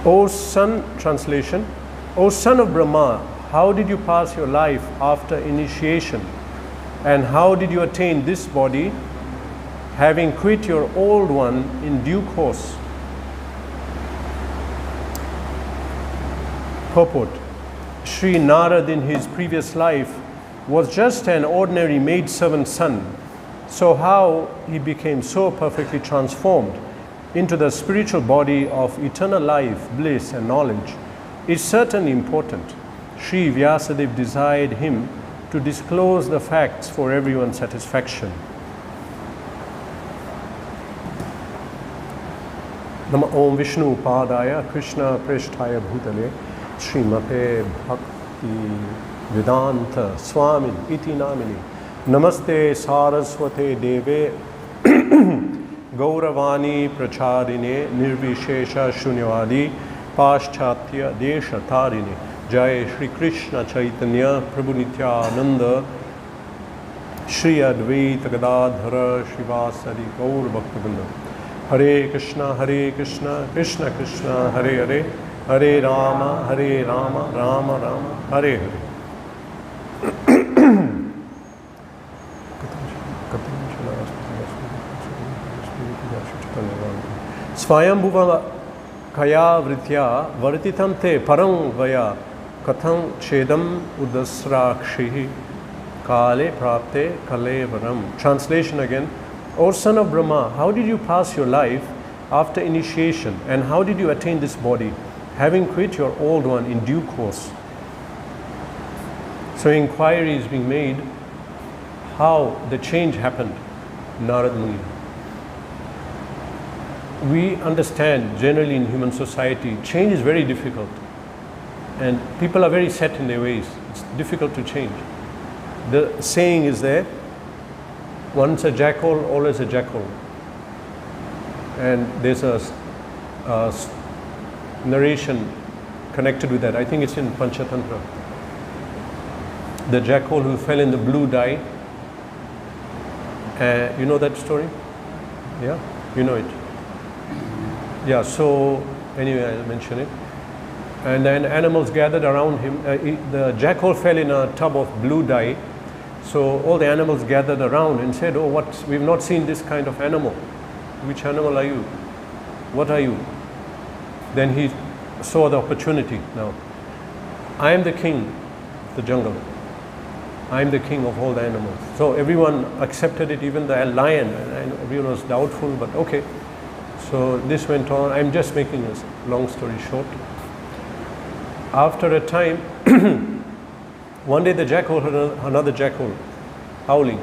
O son, translation, O son of Brahmā, how did you pass your life after initiation? And how did you attain this body, having quit your old one in due course? Purport. Sri Narad in his previous life was just an ordinary maidservant's son. So how he became so perfectly transformed into the spiritual body of eternal life, bliss and knowledge is certainly important. Sri Vyasadeva desired him to disclose the facts for everyone's satisfaction. Nama Om Vishnu Padaya Krishna Preshthaya Bhutale Srimate Bhakti Vedanta Swamin Iti Namini Namaste Saraswate Deve Gauravani Pracharine Nirvishesha Shunyavadi Paschatya Desha Tarine Jai Shri Krishna Chaitanya Prabhu Nityananda Shri Advaita Gadadhara Shivasari Gaur Bhaktivinoda Hare Krishna Krishna Krishna Hare Hare Hare Rama Rama Rama Hare Hare. Svāyambhuva kayā vṛttyā vartitaṁ te paraṁ vayaḥ kathaṁ cedam udasrākṣīḥ kāle prāpte kalevaram. Translation again. O son of Brahmā, how did you pass your life after initiation, and how did you attain this body, having quit your old one in due course? So inquiry is being made how the change happened. Narad Muni. We understand generally in human society change is very difficult, and people are very set in their ways. It's difficult to change. The saying is there, once a jackal, always a jackal. And there's a narration connected with that. I think it's in Panchatantra. The jackal who fell in the blue dye. You know that story? Yeah? You know it. Yeah, so anyway, I'll mention it. And then animals gathered around him. The jackal fell in a tub of blue dye. So all the animals gathered around and said, oh, we've not seen this kind of animal. Which animal are you? What are you? Then he saw the opportunity. Now, I am the king of the jungle. I am the king of all the animals. So everyone accepted it, even the lion. And everyone was doubtful, but okay. So this went on. I'm just making a long story short. After a time, one day the jackal heard another jackal howling.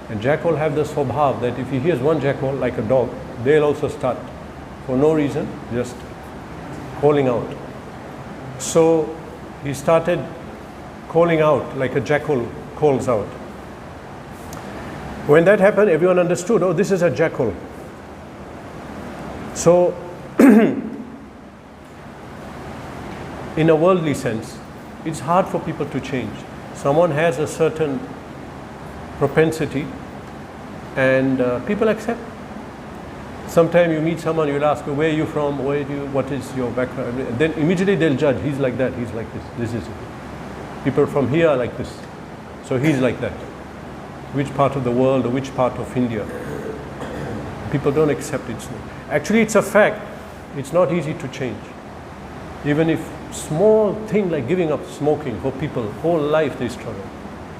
And jackal have the svāyambhuva that if he hears one jackal like a dog, they'll also start for no reason, just calling out. So he started calling out like a jackal calls out. When that happened, everyone understood, oh, this is a jackal. So, in a worldly sense, it's hard for people to change. Someone has a certain propensity and people accept. Sometimes you meet someone, you'll ask, where are you from, what is your background? And then immediately they'll judge, he's like that, he's like this, this is it. People from here are like this, so he's like that. Which part of the world or which part of India? People don't accept it. Actually, it's a fact. It's not easy to change. Even if small thing like giving up smoking for people, whole life they struggle.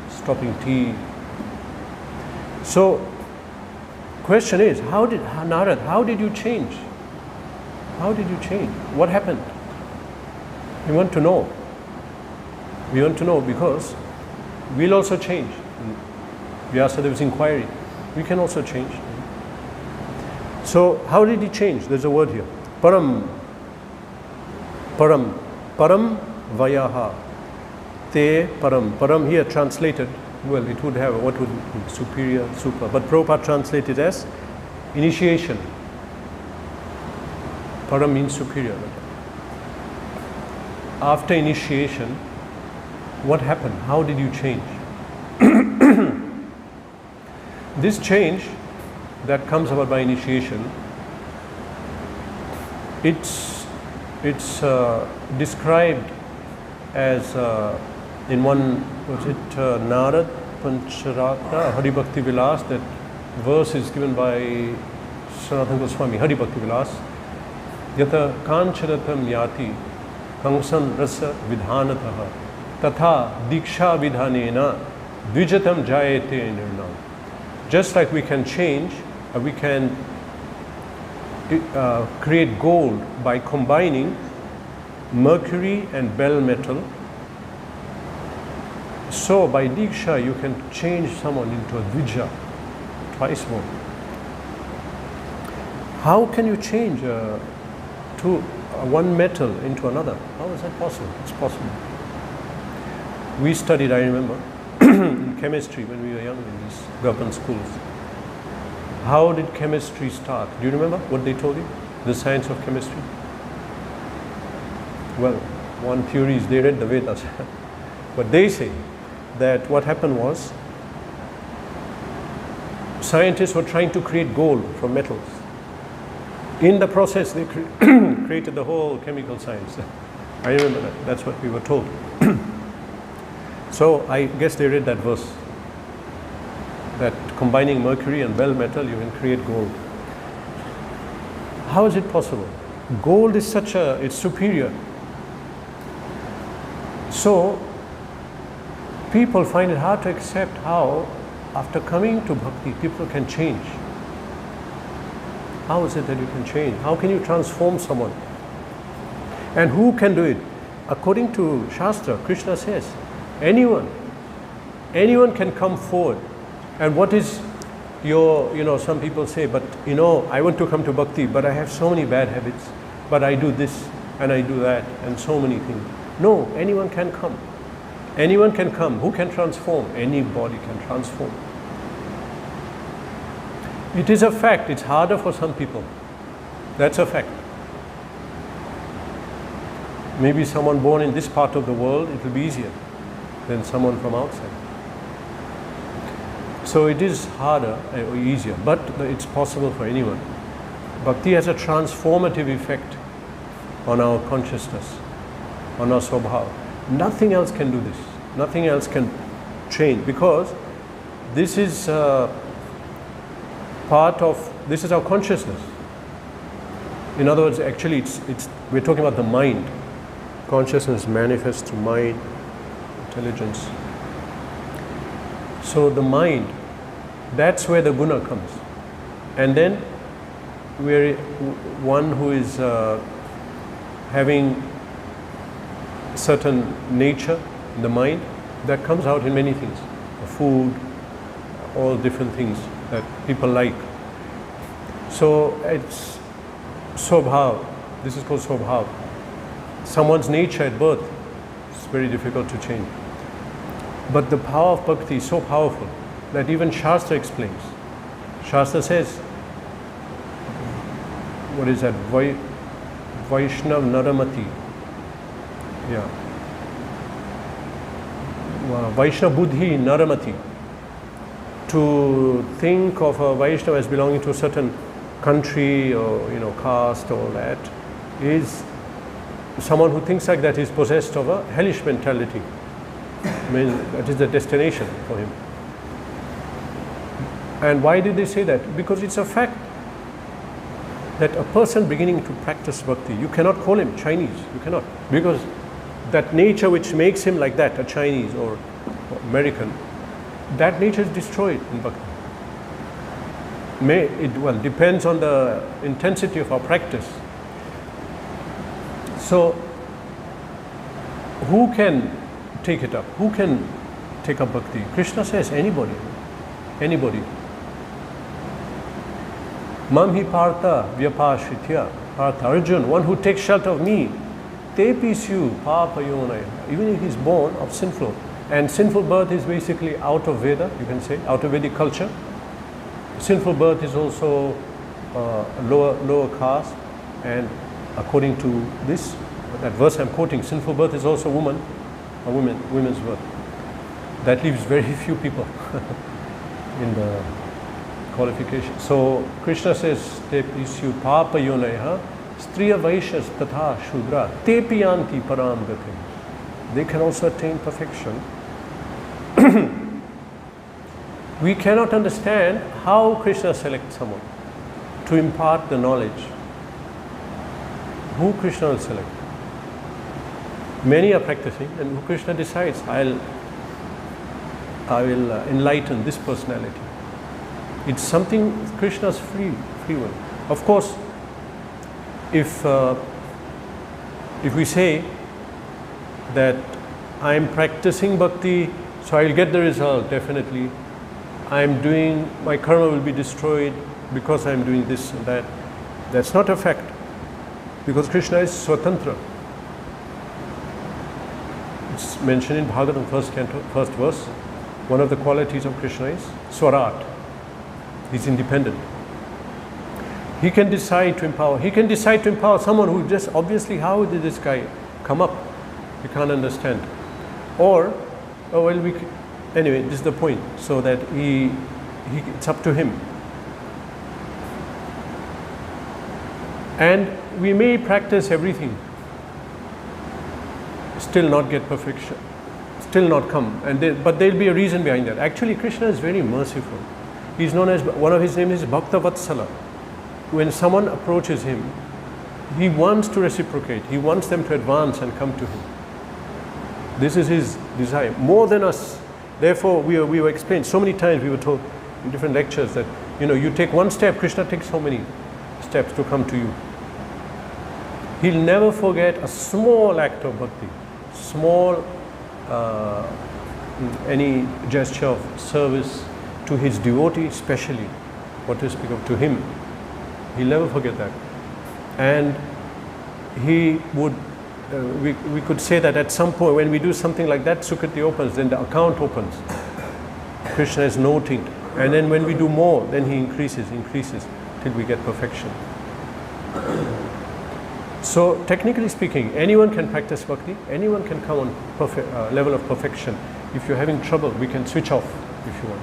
Stopping tea. So, question is, Narad, how did you change? How did you change? What happened? We want to know. We want to know because we'll also change. Vyasadeva's inquiry. We can also change. So, how did he change? There's a word here. Paraṁ. Vayaḥ. Te paraṁ. Paraṁ here translated, well, it would have, what would be superior, super. But Prabhupada translated as initiation. Paraṁ means superior. After initiation, what happened? How did you change? This change that comes about by initiation, it's It's described as in one, was it Narad Pancharata Hari Bhakti Vilas, that verse is given by Sanatana Goswami, Hari Bhakti Vilas. Yata kancharatam yati kansan rasa vidhanataha tatha diksha vidhanena dvijatam jayate nirnam. Just like we can change, we can create gold by combining mercury and bell metal. So by diksha you can change someone into a dvija, twice more. How can you change one metal into another? How is that possible? It's possible. We studied, I remember, in chemistry when we were young in these government schools. How did chemistry start? Do you remember what they told you? The science of chemistry? Well, one theory is they read the Vedas. But they say that what happened was scientists were trying to create gold from metals. In the process, they created the whole chemical science. I remember that. That's what we were told. So I guess they read that verse, that combining mercury and bell metal, you can create gold. How is it possible? Gold is it's superior. So people find it hard to accept how, after coming to bhakti, people can change. How is it that you can change? How can you transform someone? And who can do it? According to Shastra, Krishna says, anyone can come forward. And what is your, some people say, but I want to come to bhakti, but I have so many bad habits, but I do this and I do that and so many things. No, anyone can come. Anyone can come. Who can transform? Anybody can transform. It is a fact. It's harder for some people. That's a fact. Maybe someone born in this part of the world, it will be easier than someone from outside. So it is harder or easier, but it's possible for anyone. Bhakti has a transformative effect on our consciousness, on our svāyambhuva. Nothing else can do this. Nothing else can change, because this is this is our consciousness. In other words, actually we're talking about the mind. Consciousness manifests to mind, intelligence. So the mind, that's where the guna comes. And then we're one who is having certain nature in the mind that comes out in many things. The food, all different things that people like. So it's svāyambhuva. This is called svāyambhuva. Someone's nature at birth is very difficult to change. But the power of bhakti is so powerful that even Shastra explains. Shastra says, what is that? Vaishnav Naramati. Yeah. Vaishnav Buddhi Naramati. To think of a Vaishnava as belonging to a certain country or caste or that is someone who thinks like that is possessed of a hellish mentality. I mean, that is the destination for him. And why did they say that? Because it's a fact that a person beginning to practice bhakti, you cannot call him Chinese, you cannot. Because that nature which makes him like that, a Chinese or American, that nature is destroyed in bhakti. Depends on the intensity of our practice. So, who can take it up? Who can take up bhakti? Krishna says, anybody. Anybody. Mamhi partha vyapashritya. Partha, Arjun, one who takes shelter of me. Tepisyu papayonaya. Even if he is born of sinful. And sinful birth is basically out of Veda, you can say, out of Vedic culture. Sinful birth is also lower caste, and according to that verse I'm quoting, sinful birth is also women's birth. That leaves very few people in the qualification. So Krishna says, Tepisyu papayonaya Striya Vaishyas Tatha Shudra Tepi Yanti Paraṁ Gatim. They can also attain perfection. We cannot understand how Krishna selects someone to impart the knowledge. Who Krishna will select? Many are practicing, and who Krishna decides, I will enlighten this personality. It's something Krishna's free will. Of course, if we say that I am practicing bhakti, so I will get the result, definitely. I am doing, my karma will be destroyed because I am doing this and that. That's not a fact, because Krishna is swatantra. It's mentioned in Bhagavatam, first canto, first verse. One of the qualities of Krishna is swarat. He's independent. He can decide to empower. He can decide to empower someone who just obviously, how did this guy come up? You can't understand. Or, oh well, anyway, this is the point. So that it's up to him. And we may practice everything, still not get perfection, still not come. But there'll be a reason behind that. Actually, Krishna is very merciful. He's known as, one of his names is Bhakta Vatsala. When someone approaches him, he wants to reciprocate. He wants them to advance and come to him. This is his desire, more than us. Therefore, we were explained so many times, we were told in different lectures that, you take one step, Krishna takes so many steps to come to you. He'll never forget a small act of bhakti, small, any gesture of service to his devotee, especially, what to speak of to him. He'll never forget that. And he would, we could say that at some point when we do something like that, Sukriti opens, then the account opens. Krishna is noting. And then when we do more, then he increases till we get perfection. So technically speaking, anyone can practice bhakti, anyone can come on level of perfection. If you're having trouble, we can switch off if you want.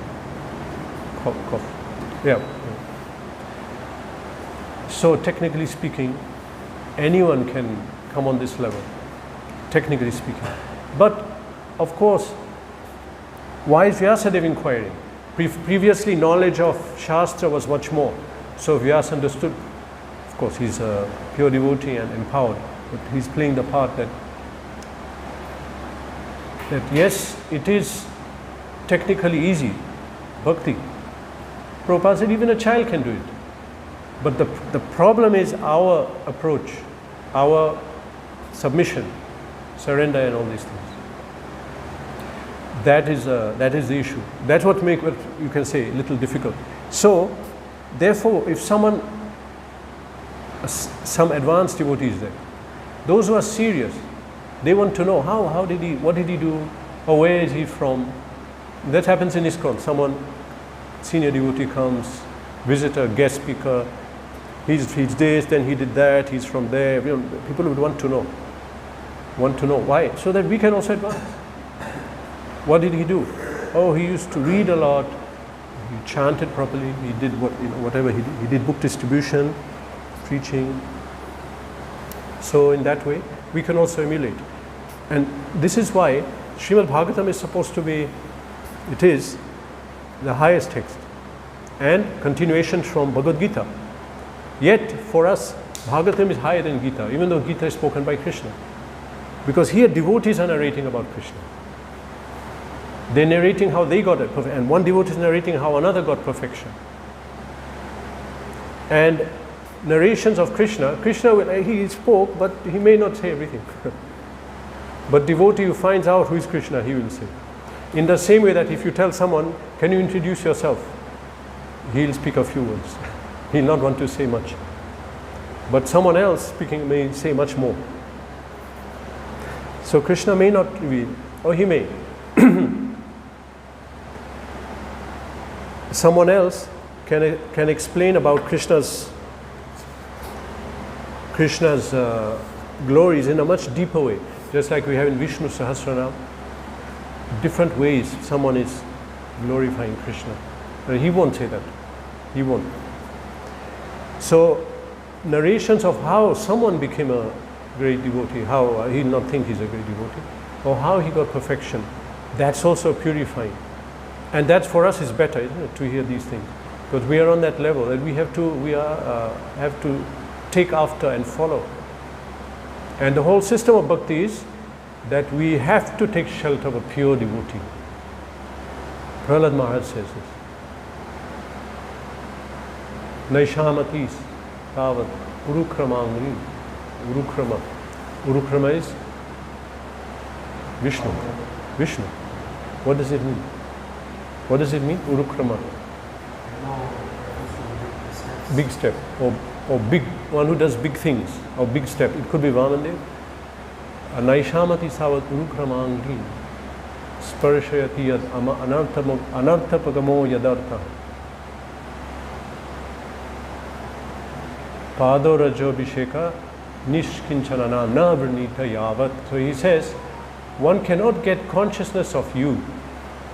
Cough. Yeah. So technically speaking, anyone can come on this level, technically speaking. But of course, why is Vyasadeva inquiring? Previously, knowledge of Shastra was much more. So Vyasa understood. Of course, he's a pure devotee and empowered, but he's playing the part that yes, it is technically easy, bhakti. Prabhupada said even a child can do it. But the problem is our approach, our submission, surrender and all these things. That is the issue. That's what makes what you can say a little difficult. So, therefore, if some advanced devotees there, those who are serious, they want to know what did he do, or where is he from. That happens in ISKCON. Someone, senior devotee comes, visitor, guest speaker, he's this, then he did that, he's from there. People would want to know why, so that we can also advance. What did he do? Oh, he used to read a lot, he chanted properly, he did whatever he did. He did book distribution, preaching. So in that way, we can also emulate. And this is why Srimad Bhagavatam is supposed to be, it is the highest text and continuation from Bhagavad Gita. Yet for us, Bhagavatam is higher than Gita, even though Gita is spoken by Krishna. Because here devotees are narrating about Krishna. They're narrating how they got it, and one devotee is narrating how another got perfection. And narrations of Krishna, he spoke, but he may not say everything. But devotee who finds out who is Krishna, he will say. In the same way that if you tell someone, can you introduce yourself? He'll speak a few words. He'll not want to say much. But someone else speaking may say much more. So Krishna may not reveal, or he may. Someone else can explain about Krishna's glories in a much deeper way. Just like we have in Vishnu Sahasranam, different ways someone is glorifying Krishna. But he won't say that. He won't. So narrations of how someone became a great devotee, how he'll not think he's a great devotee, or how he got perfection. That's also purifying. And that's for us is better, isn't it, to hear these things. Because we are on that level that we have to take after and follow. And the whole system of bhakti is that we have to take shelter of a pure devotee. Prahlad Maharaj says this. Naishamatis tavad urukramangri. Urukrama. Urukrama is Vishnu. Vishnu. What does it mean? What does it mean? Urukrama. Big step. Or big, one who does big things. Or big step. It could be Vamandev. Naishamati savat urukramangri. Sparshayati yad anarthapagamo yadartha. Pado rajobhisheka nishkinchanana na vṛttyā yavat. So he says, one cannot get consciousness of you,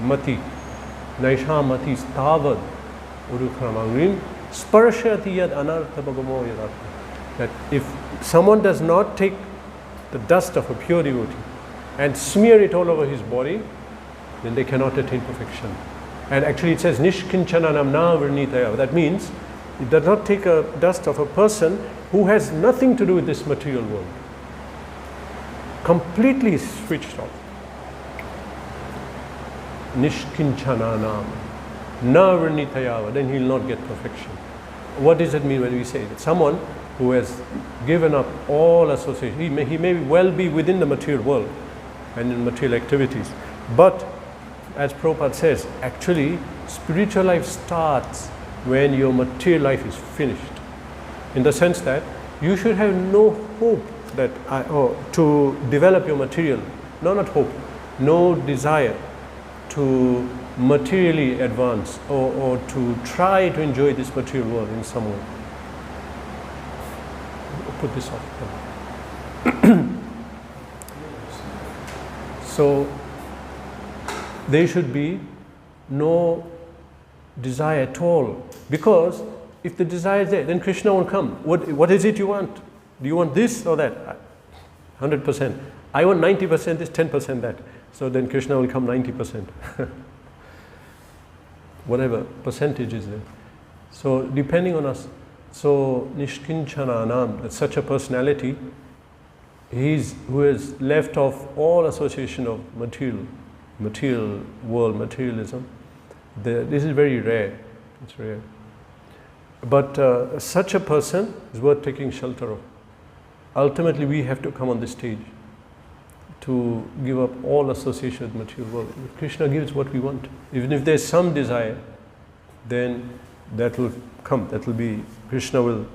mati, naishamati stavad urukramangrim, sparshayati yad anarthapagamo yadartha. That if someone does not take the dust of a pure devotee and smear it all over his body, then they cannot attain perfection. And actually it says nishkinchananam na vṛttyā. That means it does not take a dust of a person who has nothing to do with this material world. Completely switched off. Nishkinchananam na vṛttyā. Then he will not get perfection. What does it mean when we say that? Someone who has given up all association, he may well be within the material world and in material activities. But as Prabhupada says, actually spiritual life starts when your material life is finished. In the sense that you should have no hope that to develop your material, no, not hope, no desire to materially advance or to try to enjoy this material world in some way. Put this off. So there should be no desire at all, because if the desire is there, then Krishna won't come. What is it you want? Do you want this or that? 100%. I want 90% this, 10% that. So then Krishna will come 90%. Whatever percentage is there. So depending on us. So nishkinchananam, that's such a personality, who has left off all association of material world, materialism. This is very rare. It's rare. But such a person is worth taking shelter of. Ultimately, we have to come on this stage to give up all association with material world. If Krishna gives what we want. Even if there's some desire, then that will come. That will be, Krishna will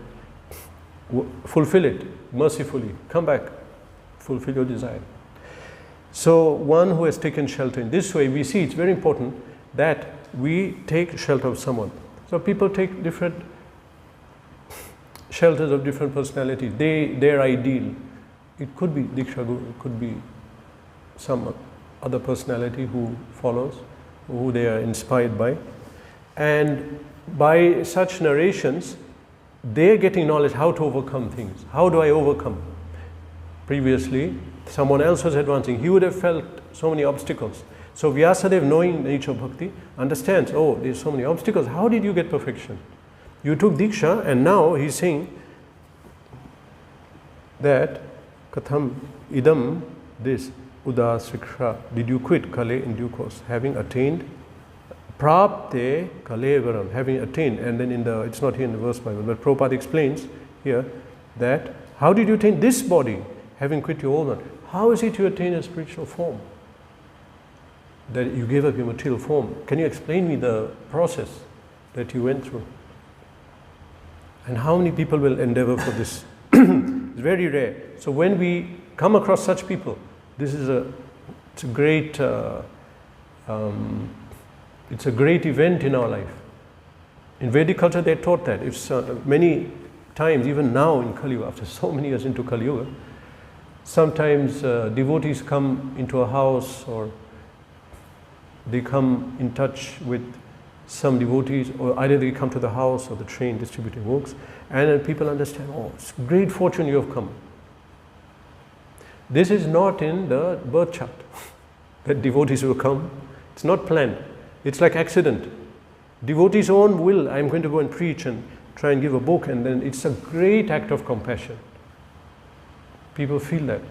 fulfill it mercifully. Come back, fulfill your desire. So one who has taken shelter in this way, we see it's very important that we take shelter of someone. So people take different shelters of different personalities. Their ideal. It could be Diksha Guru, it could be some other personality who follows, who they are inspired by. And by such narrations, they're getting knowledge how to overcome things. How do I overcome? Previously, someone else was advancing. He would have felt so many obstacles. So Vyasadeva, knowing the nature of bhakti, understands, oh, there's so many obstacles. How did you get perfection? You took Diksha, and now he's saying that kathaṁ idam, this udasrākṣīḥ, did you quit kale in due course, having attained prāpte kalevaram, having attained. And then it's not here in the verse Bible, but Prabhupada explains here that how did you attain this body, having quit your old one? How is it you attain a spiritual form? That you gave up your material form. Can you explain me the process that you went through? And how many people will endeavor for this? It's very rare. So when we come across such people, this is it's a great event in our life. In Vedic culture, they taught that. If many times, even now in Kali Yuga, after so many years into Kali Yuga, sometimes devotees come into a house, or they come in touch with some devotees, or either they come to the house or the train distributing books, and then people understand, oh, it's great fortune you have come. This is not in the birth chart that devotees will come. It's not planned. It's like accident. Devotees' own will, I'm going to go and preach and try and give a book, and then it's a great act of compassion. People feel that.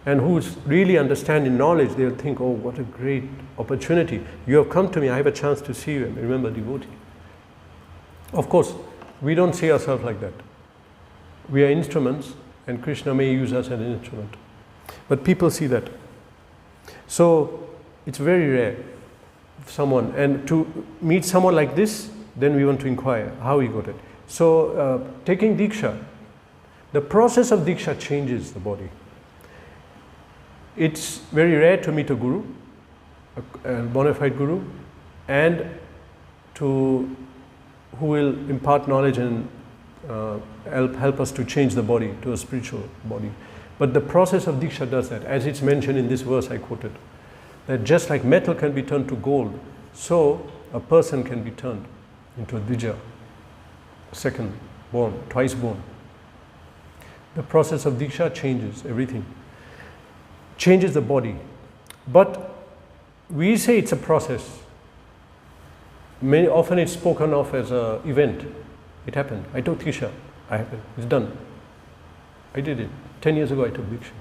And who really understand in knowledge, they'll think, oh, what a great opportunity. You have come to me, I have a chance to see you and remember devotee. Of course, we don't see ourselves like that. We are instruments, and Krishna may use us as an instrument. But people see that. So, it's very rare. Someone, and to meet someone like this, then we want to inquire how he got it. So, taking Diksha, the process of Diksha changes the body. It's very rare to meet a guru, a bona fide guru, and who will impart knowledge and help us to change the body to a spiritual body. But the process of Diksha does that, as it's mentioned in this verse I quoted, that just like metal can be turned to gold, so a person can be turned into a Dvija, second born, twice born. The process of Diksha changes everything, changes the body. But we say it's a process. Often it's spoken of as an event. It happened. I took Diksha. It's done. I did it. 10 years ago I took Diksha.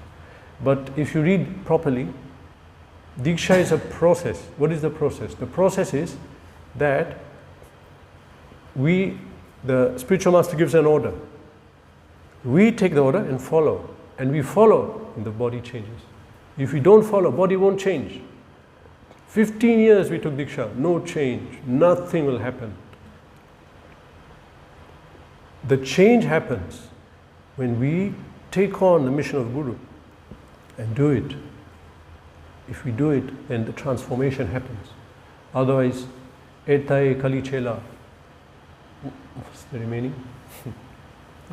But if you read properly, Diksha is a process. What is the process? The process is that the spiritual master gives an order. We take the order and follow. And we follow, and the body changes. If we don't follow, body won't change. 15 years we took Diksha, no change, nothing will happen. The change happens when we take on the mission of Guru and do it. If we do it, then the transformation happens. Otherwise, etai kali chela. What's the remaining?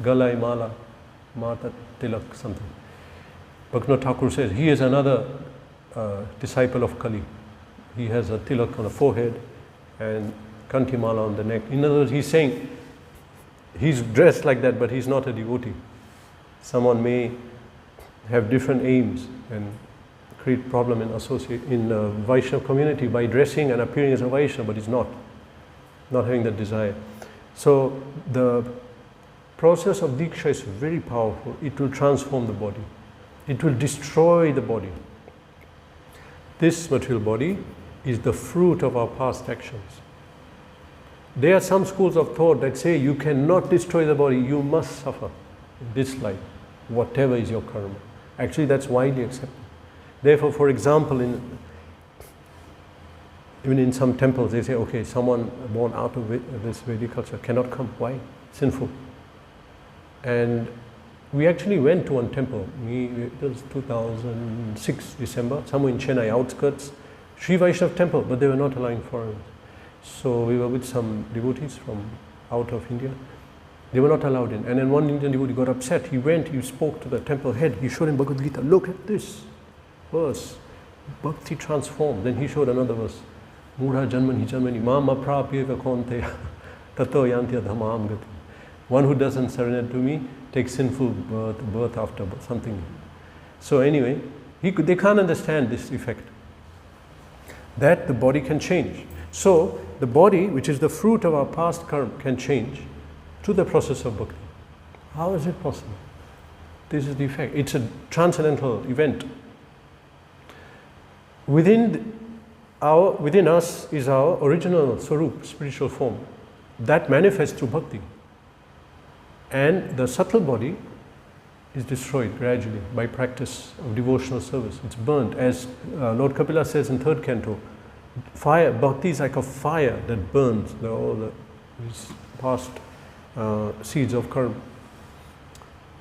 Galai mala, mata tilak, something. Bhaktivinoda Thakur says he is another disciple of Kali. He has a tilak on the forehead and kanti mala on the neck. In other words, he's saying he's dressed like that, but he's not a devotee. Someone may have different aims and create problem in Vaishnava community by dressing and appearing as a Vaishnava, but he's not having that desire. So the process of Diksha is very powerful. It will transform the body. It will destroy the body. This material body is the fruit of our past actions. There are some schools of thought that say you cannot destroy the body, you must suffer in this life, whatever is your karma. Actually, that's widely accepted. Therefore, for example, even in some temples, they say, okay, someone born out of this Vedic culture cannot come. Why? Sinful. And we actually went to one temple. It was 2006 December, somewhere in Chennai outskirts, Sri Vaishnava temple, but they were not allowing foreigners. So we were with some devotees from out of India. They were not allowed in. And then one Indian devotee got upset. He went, he spoke to the temple head. He showed him Bhagavad Gita. Look at this verse. Bhakti transformed. Then he showed another verse. Mudha janmani janmani mama prāpte konteya tato yanti adhamam gati. One who doesn't surrender to me takes sinful birth after something. So anyway, they can't understand this effect. That the body can change. So the body, which is the fruit of our past karma, can change through the process of bhakti. How is it possible? This is the effect. It's a transcendental event. Within us is our original swarup, spiritual form. That manifests through bhakti. And the subtle body is destroyed gradually by practice of devotional service. It's burnt. As Lord Kapila says in 3rd canto, fire, bhakti is like a fire that burns all these past seeds of karma.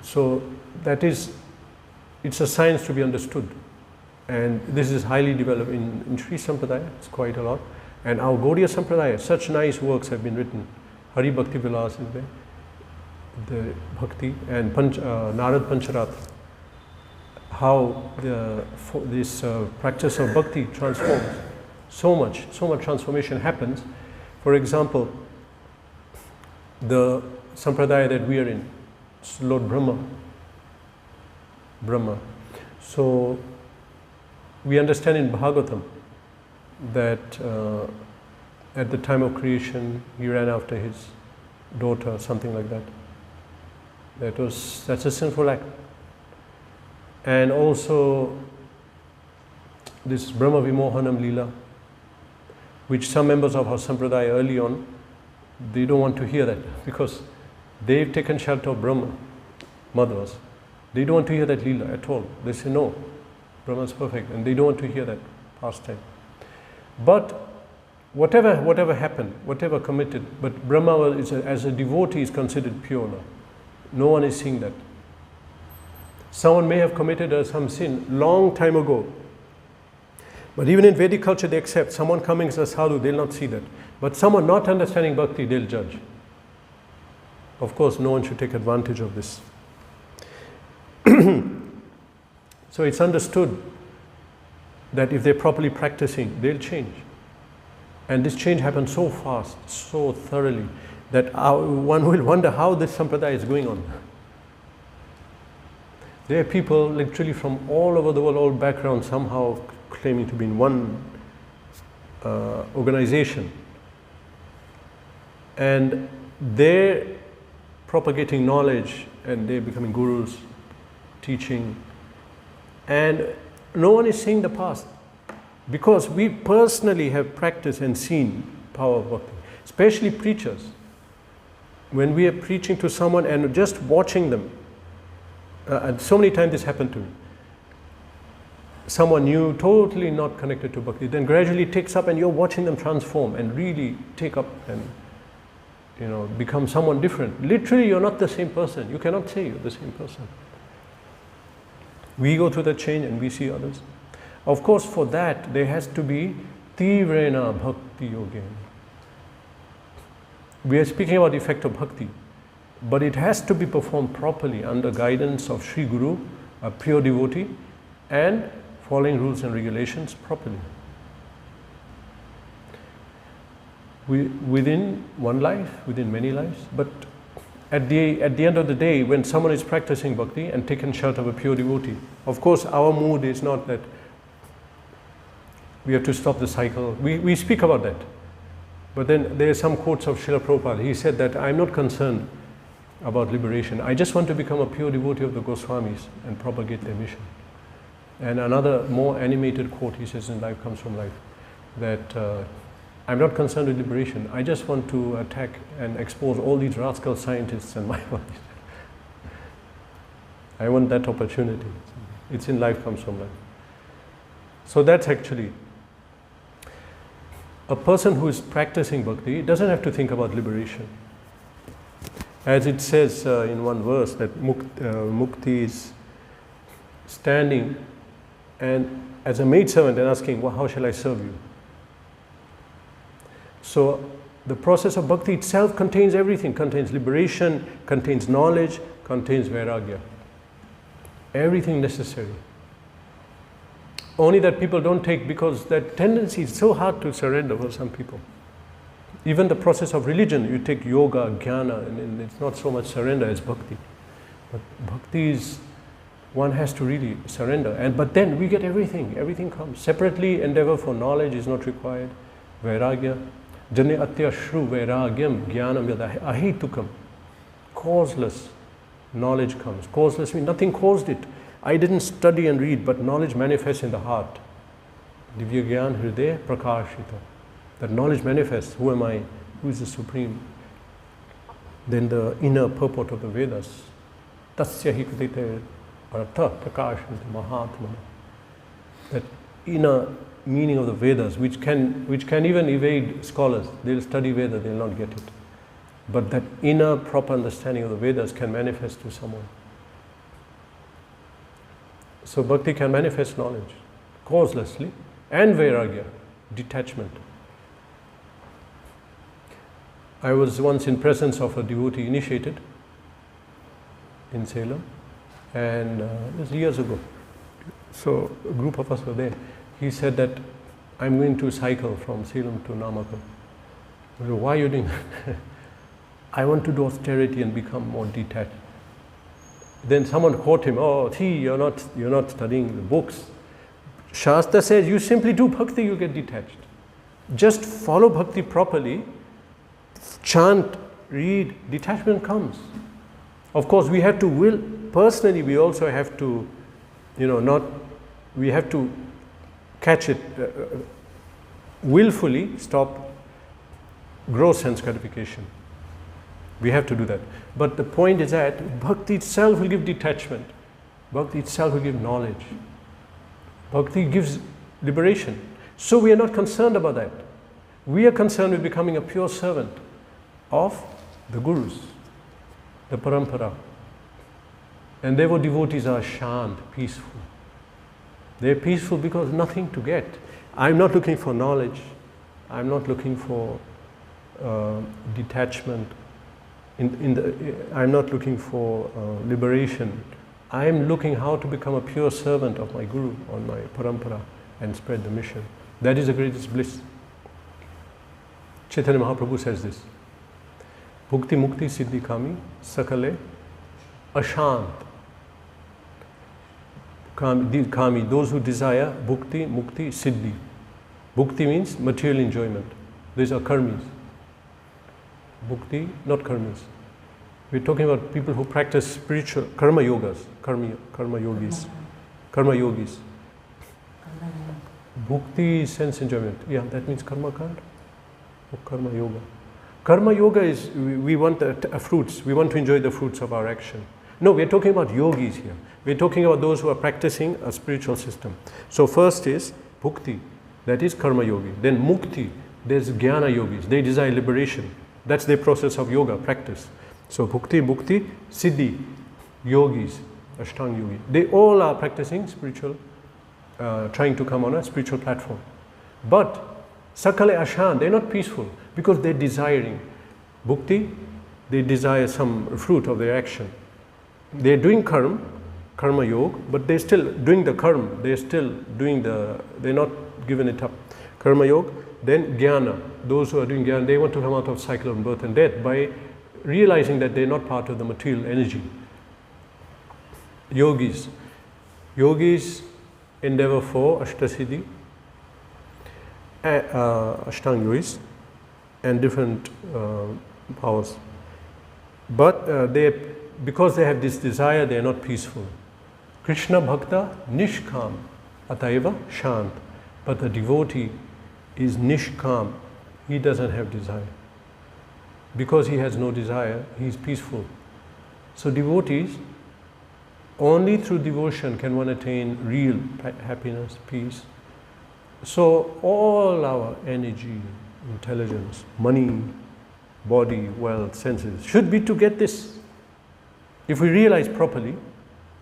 So it's a science to be understood. And this is highly developed in Sri Sampradaya, it's quite a lot. And our Gaudiya Sampradaya, such nice works have been written. Hari Bhakti Vilas is there, the Bhakti, and Narad Pancharatra. How this practice of Bhakti transforms. So much transformation happens. For example, the sampradaya that we are in, Lord Brahmā. So we understand in Bhagavatam that at the time of creation he ran after his daughter, something like that. That's a sinful act. And also this Brahma Vimohanam Leela, which some members of our sampradaya early on, they don't want to hear that because they've taken shelter of Brahma, Madhvas. They don't want to hear that Leela at all. They say no, Brahma is perfect, and they don't want to hear that pastime. But whatever happened, whatever committed, but Brahma as a devotee is considered pure now. No one is seeing that. Someone may have committed some sin long time ago. But even in Vedic culture they accept. Someone coming as a sadhu, they'll not see that. But someone not understanding bhakti, they'll judge. Of course, no one should take advantage of this. So it's understood that if they're properly practicing, they'll change. And this change happens so fast, so thoroughly, that one will wonder how this sampradaya is going on. There are people literally from all over the world, all backgrounds, somehow claiming to be in one organization. And they're propagating knowledge and they're becoming gurus, teaching. And no one is seeing the past. Because we personally have practiced and seen power of bhakti, especially preachers. When we are preaching to someone and just watching them, and so many times this happened to me. Someone new, totally not connected to bhakti, then gradually takes up and you're watching them transform and really take up and become someone different. Literally you're not the same person. You cannot say you're the same person. We go through the change and we see others. Of course, for that there has to be tivrena bhakti yogena. We are speaking about the effect of bhakti, but it has to be performed properly under guidance of Sri Guru, a pure devotee, and following rules and regulations properly. Within one life, within many lives, but at the end of the day, when someone is practicing bhakti and taken shelter of a pure devotee, of course our mood is not that we have to stop the cycle. We speak about that. But then there are some quotes of Srila Prabhupada. He said that I'm not concerned about liberation. I just want to become a pure devotee of the Goswamis and propagate their mission. And another more animated quote he says in Life Comes From Life, that I'm not concerned with liberation. I just want to attack and expose all these rascal scientists and my wife. I want that opportunity. It's in Life Comes From Life. So that's actually a person who is practicing bhakti doesn't have to think about liberation. As it says in one verse that mukti is standing and as a maidservant and asking, well, how shall I serve you? So the process of bhakti itself contains everything, contains liberation, contains knowledge, contains vairagya. Everything necessary. Only that people don't take, because that tendency is so hard to surrender for some people. Even the process of religion, you take yoga, jnana, and it's not so much surrender as bhakti. But bhakti is, one has to really surrender. But then we get everything comes. Separately, endeavor for knowledge is not required. Vairagya. Jane atya shru vairagyam jnanam yada ahetukam. Causeless knowledge comes. Causeless means nothing caused it. I didn't study and read, but knowledge manifests in the heart. Divya Gyan Hridaya Prakashita. That knowledge manifests. Who am I? Who is the Supreme? Then the inner purport of the Vedas. Tasya hi kritite artha prakashita mahatma. That inner meaning of the Vedas, which can even evade scholars. They'll study Veda, they'll not get it. But that inner proper understanding of the Vedas can manifest to someone. So bhakti can manifest knowledge causelessly, and vairagya, detachment. I was once in presence of a devotee initiated in Salem, and it was years ago. So a group of us were there. He said that I'm going to cycle from Salem to Namakkal. Why are you doing that? I want to do austerity and become more detached. Then someone caught him, oh, see, you're not studying the books. Shastra says you simply do bhakti, you get detached. Just follow bhakti properly, chant, read, detachment comes. Of course, we have to will, personally we also have to, we have to catch it, willfully stop gross sense gratification. We have to do that. But the point is that bhakti itself will give detachment. Bhakti itself will give knowledge. Bhakti gives liberation. So we are not concerned about that. We are concerned with becoming a pure servant of the gurus, the parampara. And therefore devotees are shant, peaceful. They are peaceful because nothing to get. I'm not looking for knowledge. I'm not looking for detachment. I'm not looking for liberation. I am looking how to become a pure servant of my guru, on my parampara, and spread the mission. That is the greatest bliss. Chaitanya Mahaprabhu says this. Bhukti mukti siddhi kami sakale ashant. Kami, those who desire bhukti, mukti, siddhi. Bhukti means material enjoyment. These are karmis. Bhukti, not karmis. We're talking about people who practice spiritual karma yogas, karma yogis. Bhukti is sense enjoyment. Yeah, that means karma kand or karma yoga. Karma yoga is we want fruits. We want to enjoy the fruits of our action. No, we're talking about yogis here. We're talking about those who are practicing a spiritual system. So first is bhukti, that is karma yogi. Then mukti, there's jnana yogis. They desire liberation. That's their process of yoga, practice. So bhukti, mukti, siddhi, yogis, ashtanga yogi. They all are practicing spiritual, trying to come on a spiritual platform. But sakale ashan, they're not peaceful because they're desiring. Bhukti, they desire some fruit of their action. They're doing karma yoga, but they're still doing the karma. They're still doing they're not giving it up. Karma yoga, then jnana. Those who are doing jnana, they want to come out of cycle of birth and death by realizing that they're not part of the material energy. Yogis endeavor for ashtasiddhi, ashtanga yogis, and different powers. But because they have this desire, they are not peaceful. Krishna bhakta nishkam ataiva shant. But the devotee is nishkam. He doesn't have desire. Because he has no desire, he is peaceful. So devotees, only through devotion can one attain real happiness, peace. So all our energy, intelligence, money, body, wealth, senses should be to get this. If we realize properly,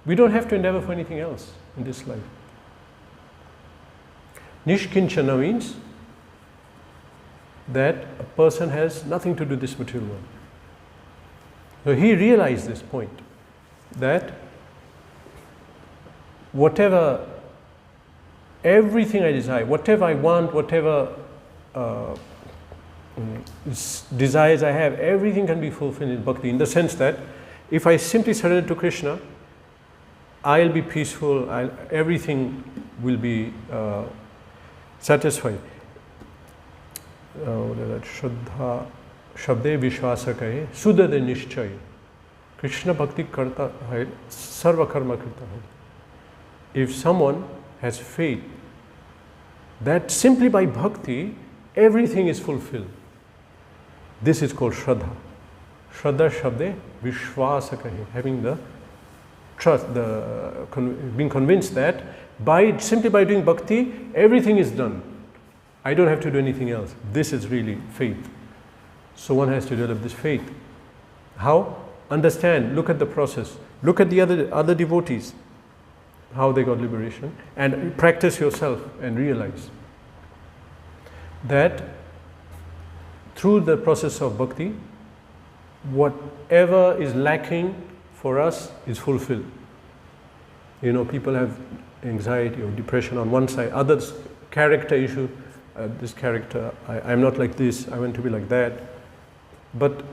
we don't have to endeavor for anything else in this life. Nishkinchana means that a person has nothing to do with this material world. So he realized this point, that everything I desire, whatever I want, whatever desires I have, everything can be fulfilled in bhakti, in the sense that if I simply surrender to Krishna, I'll be peaceful, everything will be satisfied. Shraddha Shabde Vishwasa kahe Sudade Nishchay. Krishna Bhakti Karta hai Sarva Karma Karta hai. If someone has faith that simply by bhakti everything is fulfilled, this is called Shraddha. Shraddha Shabde Vishwasa kahe. Having the trust, being convinced that simply by doing bhakti everything is done. I don't have to do anything else. This is really faith. So one has to develop this faith. How? Understand, look at the process. Look at the other devotees, how they got liberation, and practice yourself and realize that through the process of bhakti, whatever is lacking for us is fulfilled. People have anxiety or depression on one side, others character issue, this character, I'm not like this, I want to be like that. But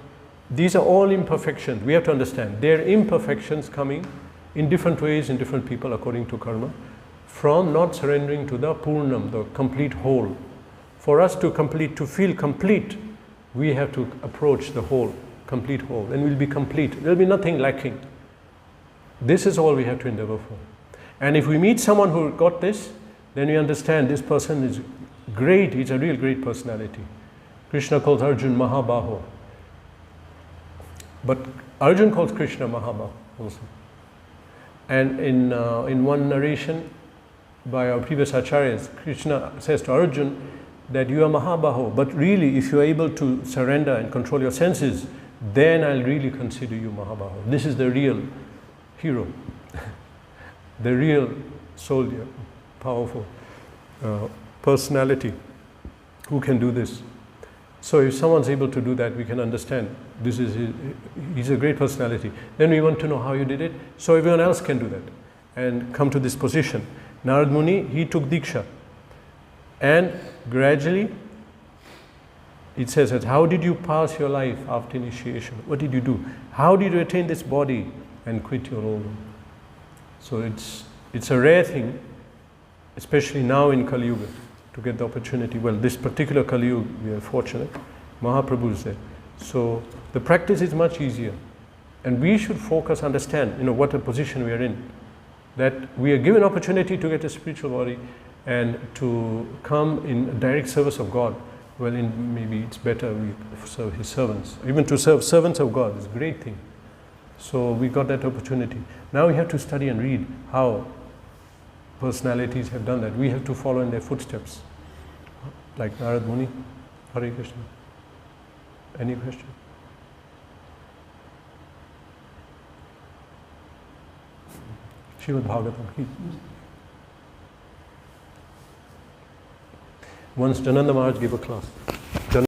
these are all imperfections. We have to understand. They are imperfections coming in different ways in different people according to karma, from not surrendering to the purnam, the complete whole. For us to feel complete, we have to approach the whole, complete whole, and we'll be complete. There'll be nothing lacking. This is all we have to endeavor for. And if we meet someone who got this, then we understand this person is great, he's a real great personality. Krishna calls Arjun Mahabaho. But Arjun calls Krishna Mahabaho also. And in one narration by our previous acharyas, Krishna says to Arjun that you are Mahabaho, but really if you are able to surrender and control your senses, then I'll really consider you Mahabaho. This is the real hero, the real soldier, powerful personality who can do this. So if someone's able to do that, we can understand he's a great personality. Then we want to know how you did it, so everyone else can do that and come to this position. Narad Muni, he took Diksha, and gradually it says that how did you pass your life after initiation? What did you do? How did you attain this body and quit your old one? So it's a rare thing, especially now in Kali Yuga, to get the opportunity. Well, this particular Kali Yuga, we are fortunate. Mahaprabhu is there. So the practice is much easier. And we should focus, understand, what a position we are in. That we are given opportunity to get a spiritual body and to come in direct service of God. Well, maybe it's better we serve His servants. Even to serve servants of God is a great thing. So we got that opportunity. Now we have to study and read how personalities have done that. We have to follow in their footsteps. Like Narad Muni. Hare Krishna. Any question? Srimad Bhagavatam. Once Jananda Maharaj gave a class.